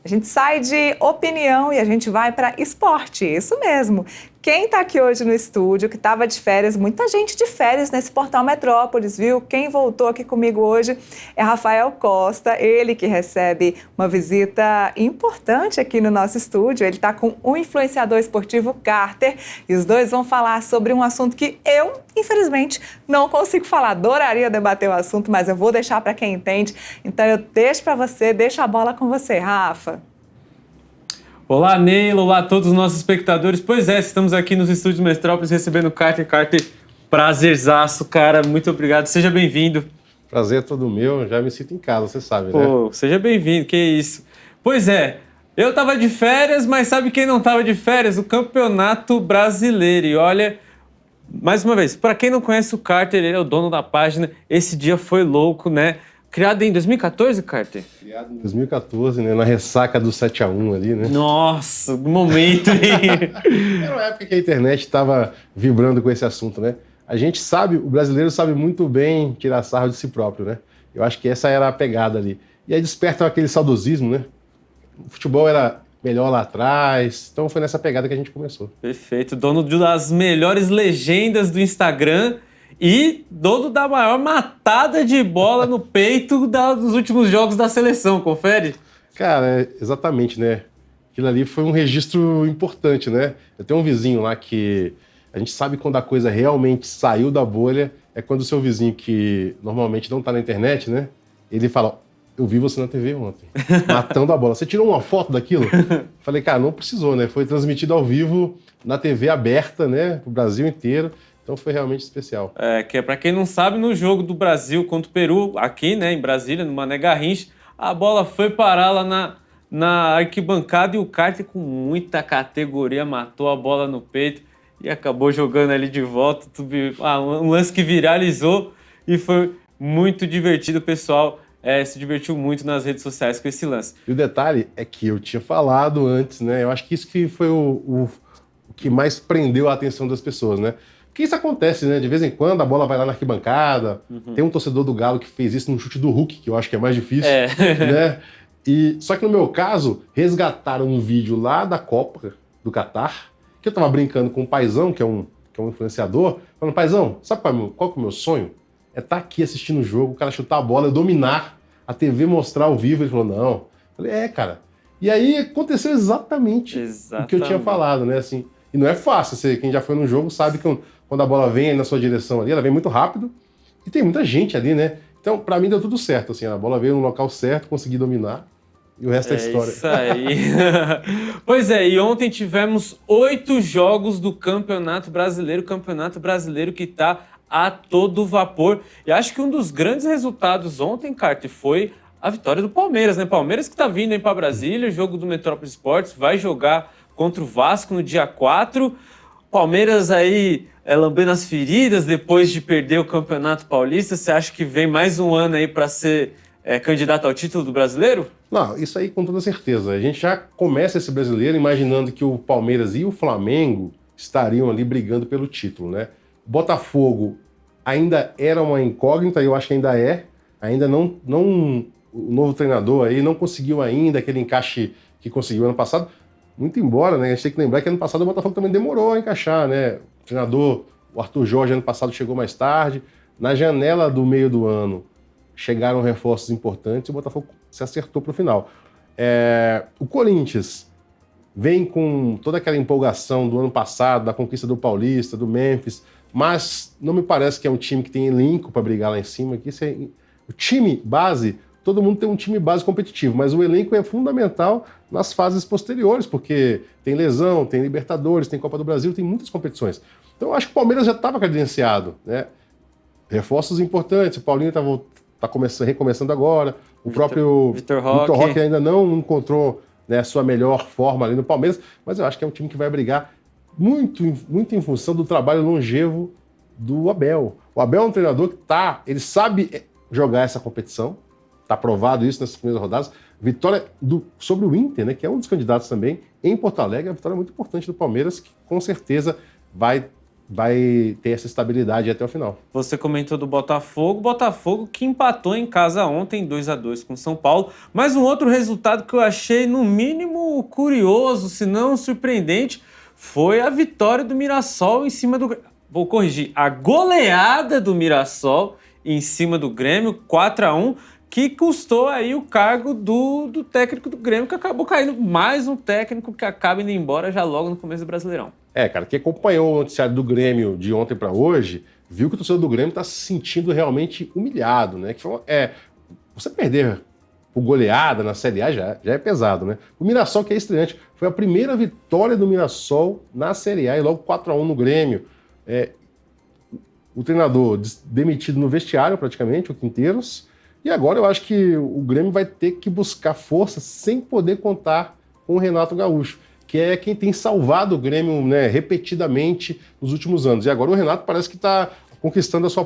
A gente sai de opinião e a gente vai para esporte, isso mesmo. Quem está aqui hoje no estúdio, que estava de férias, muita gente de férias nesse Portal Metrópolis, viu? Quem voltou aqui comigo hoje é Rafael Costa, ele que recebe uma visita importante aqui no nosso estúdio. Ele está com o influenciador esportivo Carter e os dois vão falar sobre um assunto que eu, infelizmente, não consigo falar. Adoraria debater o assunto, mas eu vou deixar para quem entende. Então eu deixo para você, deixo a bola com você, Rafa. Olá, Neila, olá a todos os nossos espectadores. Pois é, estamos aqui nos estúdios Metrópolis recebendo o Carter. Carter, prazerzaço, cara, muito obrigado, seja bem-vindo. Prazer é todo meu, já me sinto em casa, você sabe, né? Pô, seja bem-vindo, que isso. Pois é, eu tava de férias, mas sabe quem não tava de férias? O Campeonato Brasileiro. E olha, mais uma vez, para quem não conhece o Carter, ele é o dono da página. Esse dia foi louco, né? Criado em 2014, Carter? Criado em 2014, né? Na ressaca do 7-1 ali, né? Nossa, que momento, hein? Era uma época que a internet estava vibrando com esse assunto, né? A gente sabe, o brasileiro sabe muito bem tirar sarro de si próprio, né? Eu acho que essa era a pegada ali. E aí desperta aquele saudosismo, né? O futebol era melhor lá atrás, então foi nessa pegada que a gente começou. Perfeito, dono das melhores legendas do Instagram e dono da maior matada de bola no peito dos últimos jogos da seleção, confere? Cara, exatamente, né? Aquilo ali foi um registro importante, né? Eu tenho um vizinho lá que a gente sabe quando a coisa realmente saiu da bolha, é quando o seu vizinho, que normalmente não tá na internet, né? Ele fala, eu vi você na TV ontem, matando a bola. Você tirou uma foto daquilo? Falei, cara, não precisou, né? Foi transmitido ao vivo na TV aberta, né? Pro Brasil inteiro. Então foi realmente especial. Que é para quem não sabe, no jogo do Brasil contra o Peru, aqui, né, em Brasília, no Mané Garrincha, a bola foi parar lá na arquibancada e o Carter, com muita categoria, matou a bola no peito e acabou jogando ali de volta. Um lance que viralizou e foi muito divertido. O pessoal se divertiu muito nas redes sociais com esse lance. E o detalhe é que eu tinha falado antes, né? Eu acho que isso que foi o que mais prendeu a atenção das pessoas, né? Porque isso acontece, né? De vez em quando a bola vai lá na arquibancada. Tem um torcedor do Galo que fez isso num chute do Hulk, que eu acho que é mais difícil, né? Só que no meu caso, resgataram um vídeo lá da Copa do Catar, que eu tava brincando com o Paizão, que é um influenciador, falando, Paizão, sabe qual que é o meu sonho? É estar aqui assistindo o jogo, o cara chutar a bola, eu dominar, a TV mostrar ao vivo. Ele falou, não. Eu falei, cara. E aí aconteceu exatamente o que eu tinha falado, né? Assim, e não é fácil, quem já foi no jogo sabe que quando a bola vem na sua direção ali, ela vem muito rápido e tem muita gente ali, né? Então, pra mim deu tudo certo, assim, a bola veio no local certo, consegui dominar e o resto é história. Isso aí. Pois é, e ontem tivemos 8 jogos do Campeonato Brasileiro que tá a todo vapor. E acho que um dos grandes resultados ontem, Carter, foi a vitória do Palmeiras, né? Palmeiras que tá vindo aí pra Brasília, jogo do Metrópolis Sports, vai jogar contra o Vasco no dia 4. Palmeiras aí lambendo as feridas depois de perder o Campeonato Paulista. Você acha que vem mais um ano aí para ser candidato ao título do Brasileiro? Não, isso aí com toda certeza. A gente já começa esse Brasileiro imaginando que o Palmeiras e o Flamengo estariam ali brigando pelo título, né? O Botafogo ainda era uma incógnita, eu acho que ainda é. Ainda não o novo treinador aí não conseguiu ainda aquele encaixe que conseguiu ano passado. Muito embora, né? A gente tem que lembrar que ano passado o Botafogo também demorou a encaixar, né? O treinador, o Arthur Jorge, ano passado chegou mais tarde. Na janela do meio do ano, chegaram reforços importantes e o Botafogo se acertou para o final. O Corinthians vem com toda aquela empolgação do ano passado, da conquista do Paulista, do Memphis, mas não me parece que é um time que tem elenco para brigar lá em cima. O time base, todo mundo tem um time base competitivo, mas o elenco é fundamental nas fases posteriores, porque tem lesão, tem Libertadores, tem Copa do Brasil, tem muitas competições. Então eu acho que o Palmeiras já estava credenciado, né? Reforços importantes, o Paulinho está recomeçando agro, o próprio Vitor Roque ainda não encontrou, né, a sua melhor forma ali no Palmeiras, mas eu acho que é um time que vai brigar muito em função do trabalho longevo do Abel. O Abel é um treinador que ele sabe jogar essa competição, está provado isso nessas primeiras rodadas. Vitória sobre o Inter, né, que é um dos candidatos também, em Porto Alegre, é uma vitória muito importante do Palmeiras, que com certeza vai vai ter essa estabilidade até o final. Você comentou do Botafogo que empatou em casa ontem 2-2 com o São Paulo, mas um outro resultado que eu achei no mínimo curioso, se não surpreendente, foi a vitória do Mirassol em cima do... Vou corrigir, a goleada do Mirassol em cima do Grêmio, 4-1, que custou aí o cargo do técnico do Grêmio, que acabou caindo. Mais um técnico que acaba indo embora já logo no começo do Brasileirão. Cara, quem acompanhou o noticiário do Grêmio de ontem para hoje, viu que o torcedor do Grêmio está se sentindo realmente humilhado, né? Você perder por goleada na Série A já é pesado, né? O Mirassol, que é estreante, foi a primeira vitória do Mirassol na Série A e logo 4-1 no Grêmio. O treinador demitido no vestiário, praticamente, o Quinteiros. E agora eu acho que o Grêmio vai ter que buscar força sem poder contar com o Renato Gaúcho, que é quem tem salvado o Grêmio, né, repetidamente nos últimos anos. E agora o Renato parece que está conquistando o seu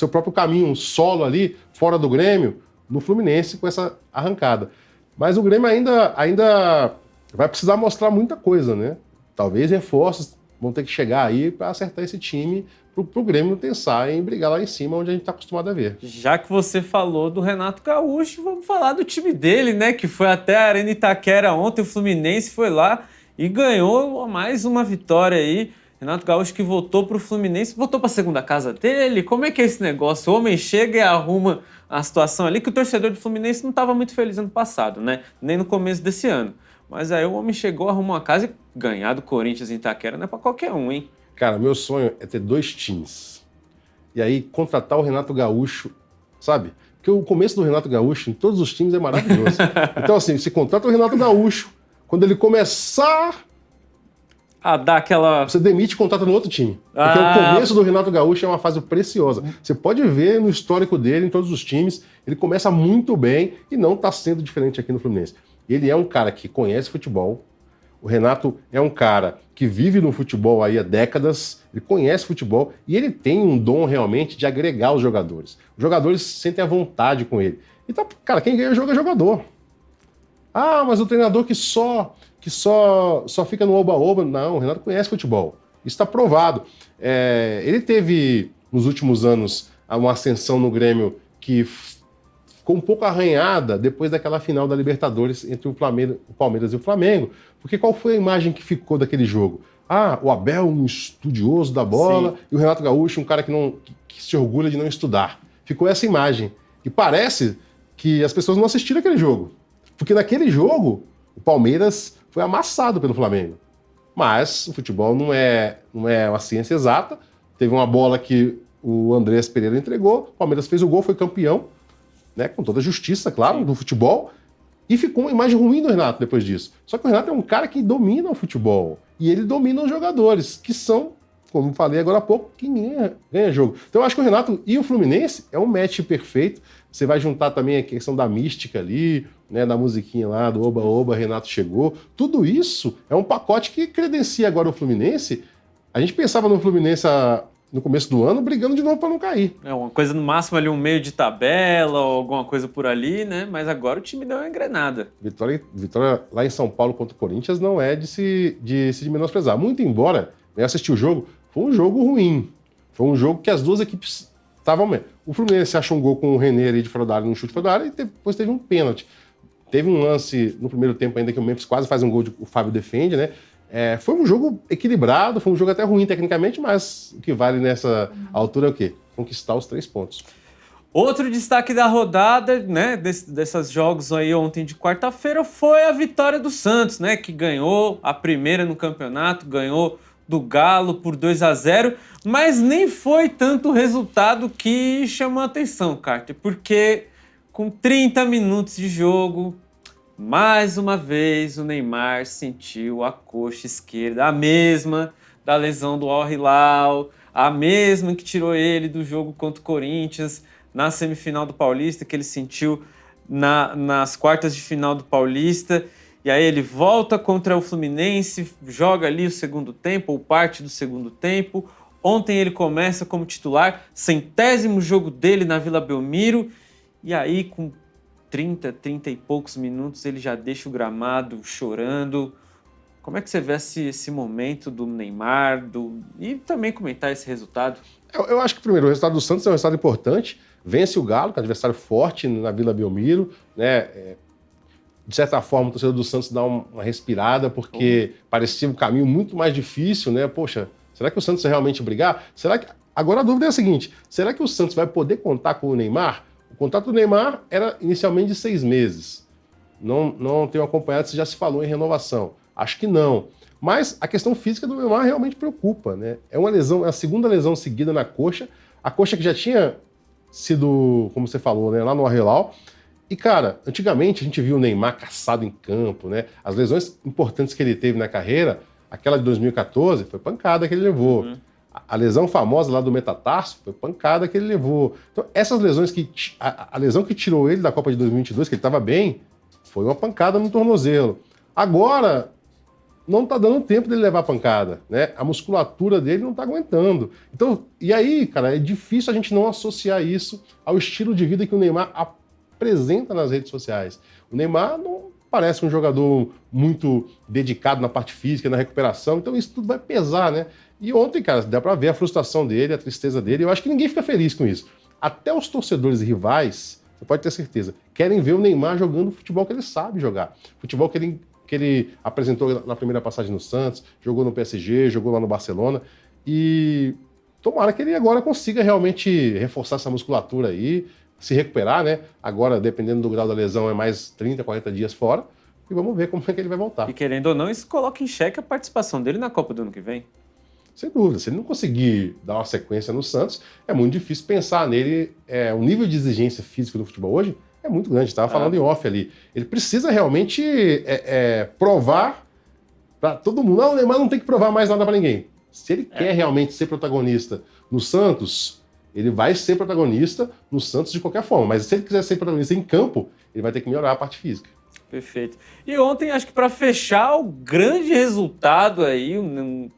próprio caminho, um solo ali, fora do Grêmio, no Fluminense, com essa arrancada. Mas o Grêmio ainda vai precisar mostrar muita coisa, né? Talvez reforços vão ter que chegar aí para acertar esse time, para o Grêmio pensar em brigar lá em cima, onde a gente está acostumado a ver. Já que você falou do Renato Gaúcho, vamos falar do time dele, né? Que foi até a Arena Itaquera ontem, o Fluminense foi lá e ganhou mais uma vitória aí. Renato Gaúcho que voltou para o Fluminense, voltou para a segunda casa dele. Como é que é esse negócio? O homem chega e arruma a situação ali, que o torcedor do Fluminense não estava muito feliz ano passado, né? Nem no começo desse ano. Mas aí o homem chegou, arrumou uma casa e ganhar do Corinthians em Itaquera não é para qualquer um, hein? Cara, meu sonho é ter 2 times. E aí contratar o Renato Gaúcho, sabe? Porque o começo do Renato Gaúcho em todos os times é maravilhoso. Então, assim, você contrata o Renato Gaúcho, quando ele começar a dar aquela... Você demite e contrata no outro time. Porque o começo do Renato Gaúcho é uma fase preciosa. Você pode ver no histórico dele, em todos os times, ele começa muito bem e não está sendo diferente aqui no Fluminense. Ele é um cara que conhece futebol. O Renato é um cara que vive no futebol aí há décadas, ele conhece futebol e ele tem um dom realmente de agregar os jogadores. Os jogadores se sentem à vontade com ele. Então, cara, quem ganha jogo é jogador. Ah, mas o treinador que só fica no oba-oba. Não, o Renato conhece futebol. Isso está provado. Ele teve, nos últimos anos, uma ascensão no Grêmio que ficou um pouco arranhada depois daquela final da Libertadores entre o Palmeiras e o Flamengo. Porque qual foi a imagem que ficou daquele jogo? Ah, o Abel, um estudioso da bola, sim, e o Renato Gaúcho, um cara que se orgulha de não estudar. Ficou essa imagem. E parece que as pessoas não assistiram aquele jogo. Porque naquele jogo, o Palmeiras foi amassado pelo Flamengo. Mas o futebol não é uma ciência exata. Teve uma bola que o Andrés Pereira entregou, o Palmeiras fez o gol, foi campeão, né, com toda a justiça, claro, do futebol. E ficou uma imagem ruim do Renato depois disso. Só que o Renato é um cara que domina o futebol. E ele domina os jogadores, que são, como falei agora há pouco, quem ganha jogo. Então eu acho que o Renato e o Fluminense é um match perfeito. Você vai juntar também a questão da mística ali, né, da musiquinha lá, do Oba Oba, Renato chegou. Tudo isso é um pacote que credencia agora o Fluminense. A gente pensava no Fluminense no começo do ano, brigando de novo para não cair. É uma coisa no máximo ali, um meio de tabela ou alguma coisa por ali, né? Mas agora o time deu uma engrenada. Vitória lá em São Paulo contra o Corinthians não é de se menosprezar. Muito embora, eu assisti o jogo, foi um jogo ruim. Foi um jogo que as duas equipes estavam mesmo. O Fluminense achou um gol com o René ali de fora da área, num chute fora da área, e depois teve um pênalti. Teve um lance no primeiro tempo ainda que o Memphis quase faz um gol, o Fábio defende, né? Foi um jogo equilibrado, foi um jogo até ruim tecnicamente, mas o que vale nessa altura é o quê? Conquistar os 3 pontos. Outro destaque da rodada, né, desses jogos aí ontem de quarta-feira, foi a vitória do Santos, né, que ganhou a primeira no campeonato, ganhou do Galo por 2-0, mas nem foi tanto o resultado que chamou a atenção, Carter, porque com 30 minutos de jogo, mais uma vez o Neymar sentiu a coxa esquerda, a mesma da lesão do Al Hilal, a mesma que tirou ele do jogo contra o Corinthians na semifinal do Paulista, que ele sentiu nas quartas de final do Paulista. E aí ele volta contra o Fluminense, joga ali o segundo tempo, ou parte do segundo tempo. Ontem ele começa como titular, 100º jogo dele na Vila Belmiro, e aí com 30 e poucos minutos ele já deixa o gramado chorando. Como é que você vê esse momento do Neymar e também comentar esse resultado? Eu acho que, primeiro, o resultado do Santos é um resultado importante. Vence o Galo, que é um adversário forte na Vila Belmiro, né? De certa forma, o torcedor do Santos dá uma respirada, porque parecia um caminho muito mais difícil, né? Poxa, será que o Santos vai realmente brigar? Será que... Agora a dúvida é a seguinte, será que o Santos vai poder contar com o Neymar? O contrato do Neymar era inicialmente de 6 meses. Não tenho acompanhado se já se falou em renovação. Acho que não. Mas a questão física do Neymar realmente preocupa, né? É uma lesão, é a segunda lesão seguida na coxa. A coxa que já tinha sido, como você falou, né, lá no Al-Hilal. E, cara, antigamente a gente viu o Neymar caçado em campo, né? As lesões importantes que ele teve na carreira, aquela de 2014, foi pancada que ele levou. A lesão famosa lá do metatarso foi pancada que ele levou. Então, essas lesões a lesão que tirou ele da Copa de 2022, que ele estava bem, foi uma pancada no tornozelo. Agora, não está dando tempo dele levar a pancada, né? A musculatura dele não está aguentando. Então, e aí, cara, é difícil a gente não associar isso ao estilo de vida que o Neymar apresenta nas redes sociais. O Neymar não parece um jogador muito dedicado na parte física, na recuperação, então isso tudo vai pesar, né? E ontem, cara, dá para ver a frustração dele, a tristeza dele, eu acho que ninguém fica feliz com isso. Até os torcedores rivais, você pode ter certeza, querem ver o Neymar jogando o futebol que ele sabe jogar. Futebol que ele apresentou na primeira passagem no Santos, jogou no PSG, jogou lá no Barcelona, e tomara que ele agora consiga realmente reforçar essa musculatura aí, se recuperar, né? Agora, dependendo do grau da lesão, é mais 30, 40 dias fora, e vamos ver como é que ele vai voltar. E querendo ou não, isso coloca em xeque a participação dele na Copa do ano que vem. Sem dúvida, se ele não conseguir dar uma sequência no Santos, é muito difícil pensar nele. O nível de exigência física do futebol hoje é muito grande, estava falando em off ali. Ele precisa realmente provar para todo mundo. Não, o Neymar não tem que provar mais nada para ninguém. Se ele quer realmente ser protagonista no Santos, ele vai ser protagonista no Santos de qualquer forma. Mas se ele quiser ser protagonista em campo, ele vai ter que melhorar a parte física. Perfeito. E ontem, acho que para fechar o grande resultado aí, um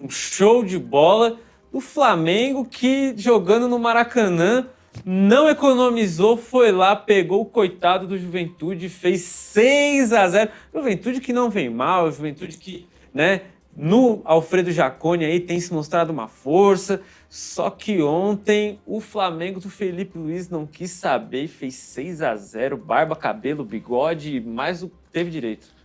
show de bola do Flamengo que, jogando no Maracanã, não economizou, foi lá, pegou o coitado do Juventude, fez 6-0. Juventude que não vem mal, Juventude que, né, no Alfredo Jaconi aí tem se mostrado uma força, só que ontem o Flamengo do Felipe Luiz não quis saber e fez 6-0, barba, cabelo, bigode, mais o que teve direito.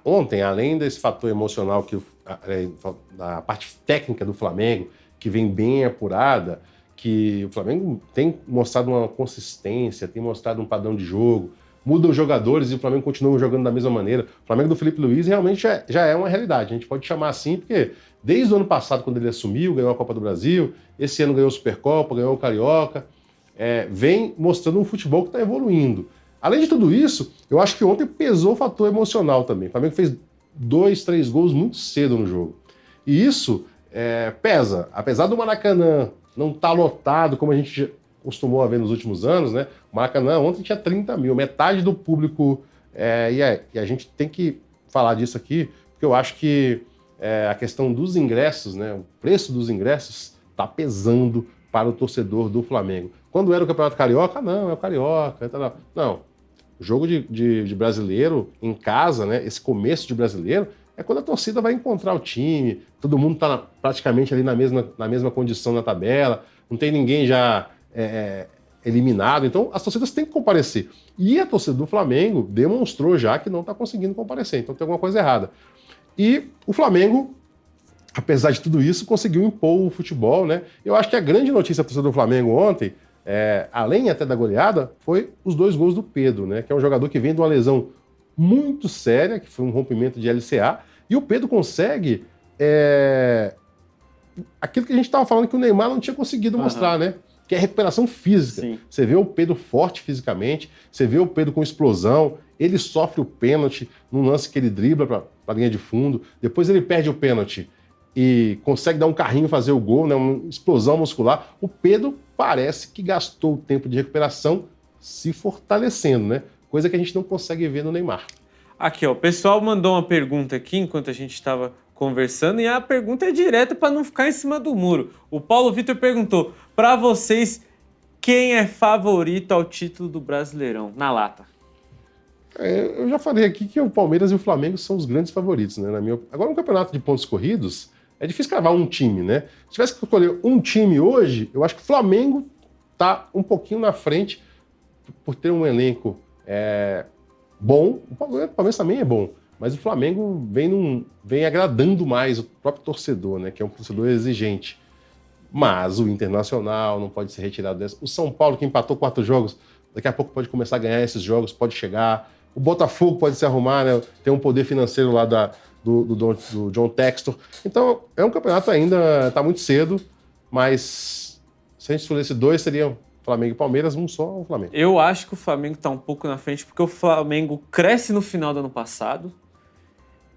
Ontem, além desse fator emocional, da parte técnica do Flamengo, que vem bem apurada, que o Flamengo tem mostrado uma consistência, tem mostrado um padrão de jogo, mudam os jogadores e o Flamengo continua jogando da mesma maneira. O Flamengo do Felipe Luiz realmente já é uma realidade, a gente pode chamar assim, porque desde o ano passado, quando ele assumiu, ganhou a Copa do Brasil, esse ano ganhou a Supercopa, ganhou o Carioca, vem mostrando um futebol que está evoluindo. Além de tudo isso, eu acho que ontem pesou o fator emocional também. O Flamengo fez 2, 3 gols muito cedo no jogo. E isso pesa. Apesar do Maracanã não estar lotado, como a gente costumou a ver nos últimos anos, né? O Maracanã ontem tinha 30 mil, metade do público. E a gente tem que falar disso aqui, porque eu acho que a questão dos ingressos, né? O preço dos ingressos está pesando para o torcedor do Flamengo. Quando era o Campeonato Carioca, não, é o Carioca. Não. O jogo de brasileiro em casa, né, esse começo de brasileiro, é quando a torcida vai encontrar o time, todo mundo está praticamente ali na mesma condição na tabela, não tem ninguém já eliminado, então as torcidas têm que comparecer. E a torcida do Flamengo demonstrou já que não está conseguindo comparecer, então tem alguma coisa errada. E o Flamengo, apesar de tudo isso, conseguiu impor o futebol, né? Eu acho que a grande notícia da torcida do Flamengo ontem, além até da goleada, foi os 2 gols do Pedro, né? Que é um jogador que vem de uma lesão muito séria, que foi um rompimento de LCA, e o Pedro consegue aquilo que a gente estava falando que o Neymar não tinha conseguido mostrar, né? Que é a recuperação física. Sim. Você vê o Pedro forte fisicamente, você vê o Pedro com explosão, ele sofre o pênalti num lance que ele dribla para a linha de fundo, depois ele perde o pênalti e consegue dar um carrinho e fazer o gol, né? Uma explosão muscular. O Pedro parece que gastou o tempo de recuperação se fortalecendo, né? Coisa que a gente não consegue ver no Neymar. Aqui, ó, o pessoal mandou uma pergunta aqui enquanto a gente estava conversando e a pergunta é direta para não ficar em cima do muro. O Paulo Vitor perguntou, para vocês, quem é favorito ao título do Brasileirão, na lata? Eu já falei aqui que o Palmeiras e o Flamengo são os grandes favoritos, né? Agora, um campeonato de pontos corridos, é difícil cravar um time, né? Se tivesse que escolher um time hoje, eu acho que o Flamengo tá um pouquinho na frente por ter um elenco bom. O Palmeiras também é bom, mas o Flamengo vem agradando mais o próprio torcedor, né? Que é um torcedor exigente. Mas o Internacional não pode ser retirado dessa. O São Paulo, que empatou 4 jogos, daqui a pouco pode começar a ganhar esses jogos, pode chegar. O Botafogo pode se arrumar, né? Tem um poder financeiro lá do John Textor. Então, é um campeonato ainda, tá muito cedo, mas se a gente escolhesse 2, seriam Flamengo e Palmeiras, um só o Flamengo. Eu acho que o Flamengo tá um pouco na frente, porque o Flamengo cresce no final do ano passado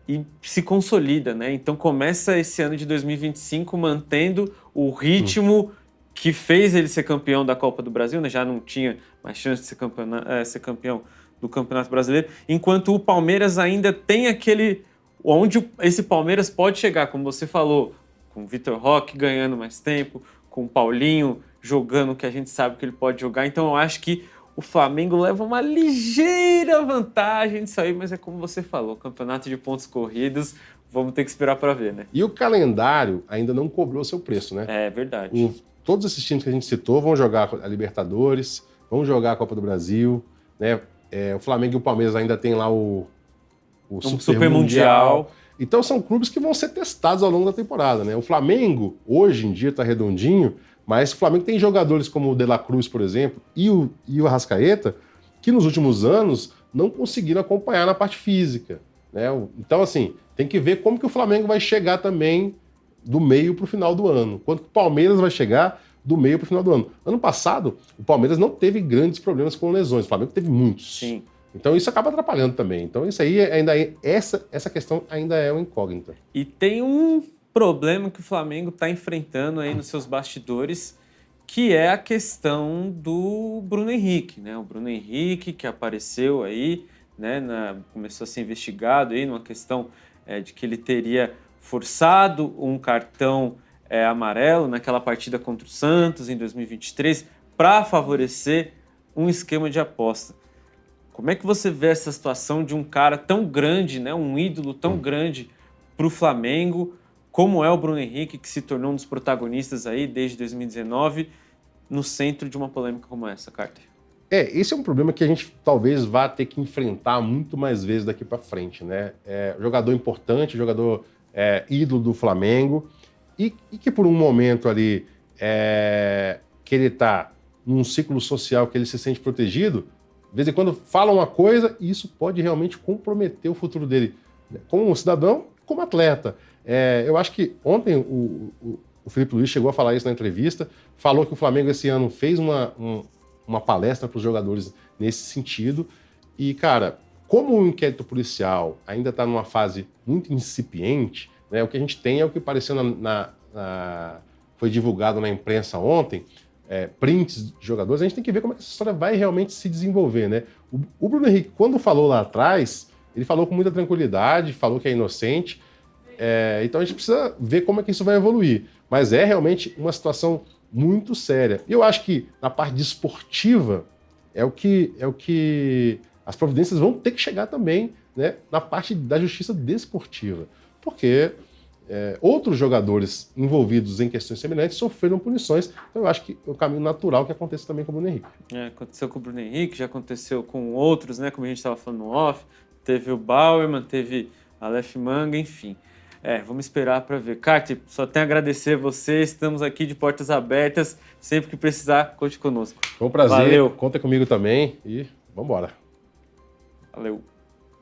e se consolida, né? Então começa esse ano de 2025 mantendo o ritmo que fez ele ser campeão da Copa do Brasil, né? Já não tinha mais chance de ser campeão do Campeonato Brasileiro, enquanto o Palmeiras ainda tem aquele... onde esse Palmeiras pode chegar, como você falou, com o Vitor Roque ganhando mais tempo, com o Paulinho jogando o que a gente sabe que ele pode jogar. Então eu acho que o Flamengo leva uma ligeira vantagem disso aí, mas é como você falou, campeonato de pontos corridos, vamos ter que esperar para ver, né? E o calendário ainda não cobrou seu preço, né? É verdade. Todos esses times que a gente citou vão jogar a Libertadores, vão jogar a Copa do Brasil, né? O Flamengo e o Palmeiras ainda tem lá o Super Mundial. Então são clubes que vão ser testados ao longo da temporada, né? O Flamengo, hoje em dia, está redondinho, mas o Flamengo tem jogadores como o De La Cruz, por exemplo, e o Arrascaeta, que nos últimos anos não conseguiram acompanhar na parte física, né? Então, assim, tem que ver como que o Flamengo vai chegar também do meio para o final do ano. Quanto que o Palmeiras vai chegar do meio para o final do ano. Ano passado, o Palmeiras não teve grandes problemas com lesões, o Flamengo teve muitos. Sim. Então isso acaba atrapalhando também. Então isso aí essa questão ainda é uma incógnita. E tem um problema que o Flamengo está enfrentando aí nos seus bastidores, que é a questão do Bruno Henrique, né? O Bruno Henrique que apareceu aí, né? Começou a ser investigado aí numa questão de que ele teria forçado um cartão amarelo naquela partida contra o Santos em 2023 para favorecer um esquema de aposta. Como é que você vê essa situação de um cara tão grande, né, um ídolo tão grande para o Flamengo, como é o Bruno Henrique, que se tornou um dos protagonistas aí desde 2019, no centro de uma polêmica como essa, Carter? Esse é um problema que a gente talvez vá ter que enfrentar muito mais vezes daqui para frente, né? Jogador importante, jogador ídolo do Flamengo, e que por um momento ali que ele está num ciclo social que ele se sente protegido, de vez em quando fala uma coisa e isso pode realmente comprometer o futuro dele, como cidadão, como atleta. Eu acho que ontem o Felipe Luiz chegou a falar isso na entrevista, falou que o Flamengo esse ano fez uma palestra para os jogadores nesse sentido. E, cara, como o inquérito policial ainda está numa fase muito incipiente, né, o que a gente tem é o que apareceu foi divulgado na imprensa ontem, prints de jogadores. A gente tem que ver como é que essa história vai realmente se desenvolver, né? O Bruno Henrique, quando falou lá atrás, ele falou com muita tranquilidade, falou que é inocente. Então a gente precisa ver como é que isso vai evoluir. Mas é realmente uma situação muito séria. E eu acho que na parte desportiva é o que as providências vão ter que chegar também, né, na parte da justiça desportiva. Porque outros jogadores envolvidos em questões semelhantes sofreram punições. Então eu acho que é o caminho natural que aconteça também com o Bruno Henrique. Aconteceu com o Bruno Henrique, já aconteceu com outros, né, como a gente estava falando no off. Teve o Bauerman, teve Aleph Manga, enfim. Vamos esperar para ver. Carter, só tenho a agradecer a você. Estamos aqui de portas abertas. Sempre que precisar, conte conosco. Foi um prazer. Valeu. Conta comigo também e vamos embora. Valeu.